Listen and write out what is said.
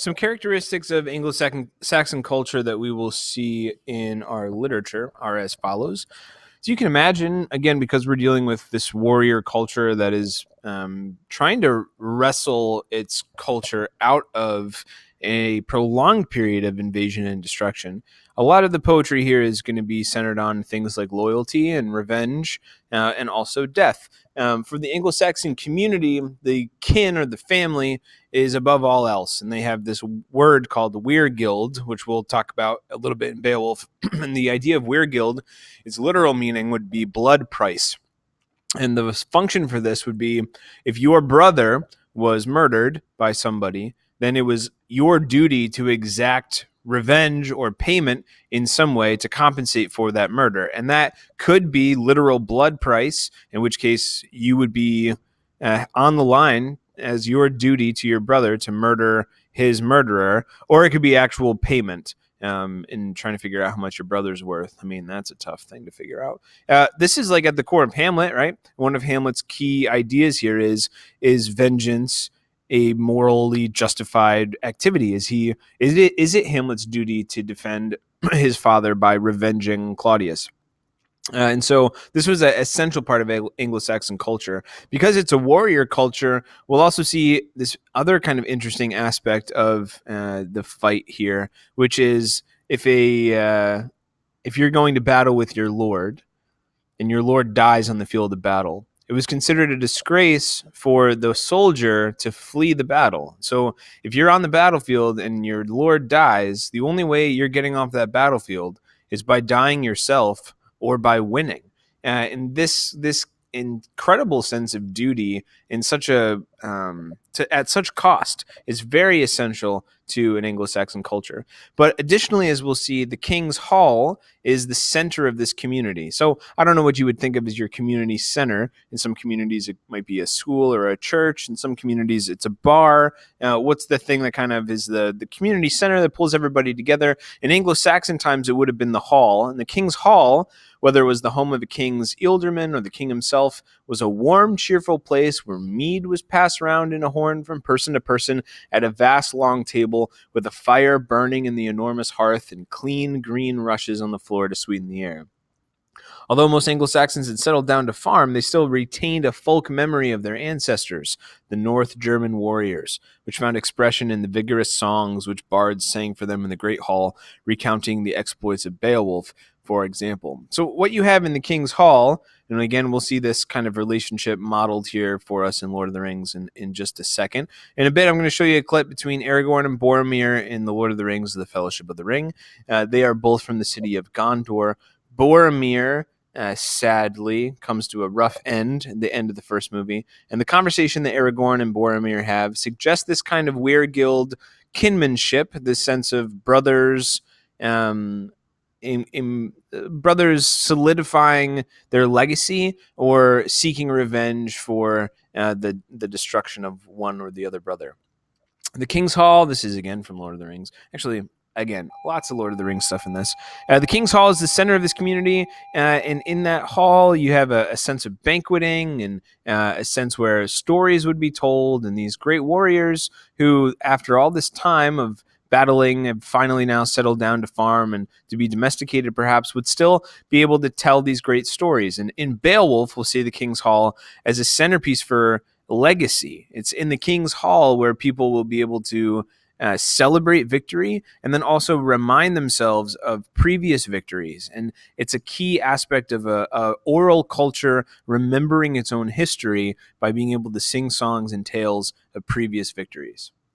Some characteristics of Anglo-Saxon culture that we will see in our literature are as follows. So you can imagine, again, because we're dealing with this warrior culture that is trying to wrestle its culture out of a prolonged period of invasion and destruction. A lot of the poetry here is going to be centered on things like loyalty and revenge and also death. For the Anglo-Saxon community, the kin or the family is above all else. And they have this word called the Weirgild, which we'll talk about a little bit in Beowulf. And the idea of Weirgild, its literal meaning would be blood price. And the function for this would be if your brother was murdered by somebody, then it was your duty to exact revenge or payment in some way to compensate for that murder. And that could be literal blood price, in which case you would be on the line as your duty to your brother to murder his murderer, or it could be actual payment in trying to figure out how much your brother's worth. I mean, that's a tough thing to figure out. This is like at the core of Hamlet, right? One of Hamlet's key ideas here is vengeance a morally justified activity? Is it Hamlet's duty to defend his father by revenging Claudius? And so this was an essential part of Anglo-Saxon culture. Because it's a warrior culture, we'll also see this other kind of interesting aspect of the fight here, which is if you're going to battle with your lord and your lord dies on the field of battle, it was considered a disgrace for the soldier to flee the battle. So if you're on the battlefield and your lord dies, the only way you're getting off that battlefield is by dying yourself or by winning. And this incredible sense of duty in such at such cost is very essential to an Anglo-Saxon culture. But additionally, as we'll see, the King's Hall is the center of this community. So I don't know what you would think of as your community center. In some communities, it might be a school or a church. In some communities, it's a bar. What's the thing that kind of is the community center that pulls everybody together? In Anglo-Saxon times, it would have been the hall. And the King's Hall, whether it was the home of a king's ealdorman or the king himself, was a warm, cheerful place where mead was passed around in a horn from person to person at a vast long table with a fire burning in the enormous hearth and clean green rushes on the floor to sweeten the air. Although most Anglo-Saxons had settled down to farm, they still retained a folk memory of their ancestors, the North German warriors, which found expression in the vigorous songs which bards sang for them in the Great Hall, recounting the exploits of Beowulf, for example. So what you have in the King's Hall, and again, we'll see this kind of relationship modeled here for us in Lord of the Rings in just a second. In a bit, I'm going to show you a clip between Aragorn and Boromir in The Lord of the Rings, The Fellowship of the Ring. They are both from the city of Gondor. Boromir, sadly, comes to a rough end at the end of the first movie. And the conversation that Aragorn and Boromir have suggests this kind of Weirgild kinmanship, this sense of brothers, brothers solidifying their legacy or seeking revenge for the destruction of one or the other brother. The King's Hall, this is again from Lord of the Rings. Actually, again, lots of Lord of the Rings stuff in this. The King's Hall is the center of this community, and in that hall you have a sense of banqueting and a sense where stories would be told, and these great warriors who, after all this time of battling, have finally now settled down to farm and to be domesticated perhaps, would still be able to tell these great stories. And in Beowulf, we'll see the King's Hall as a centerpiece for legacy. It's in the King's Hall where people will be able to celebrate victory and then also remind themselves of previous victories. And it's a key aspect of a oral culture remembering its own history by being able to sing songs and tales of previous victories.